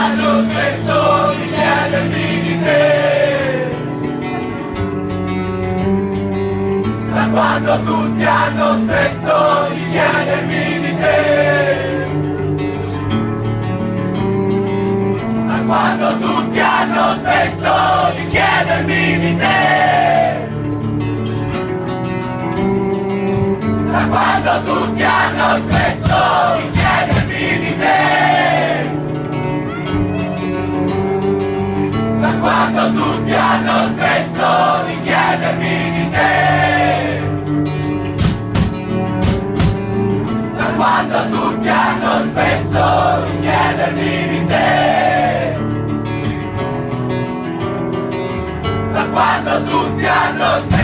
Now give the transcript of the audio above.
hanno smesso di chiedermi di te, da quando tutti hanno smesso di chiedermi di te, da quando tutti hanno smesso di chiedermi di te, da quando tutti hanno smesso di chiedermi di te, da quando tutti hanno smesso di chiedermi di te, da quando tutti hanno smesso di chiedermi di te, da quando tutti hanno smesso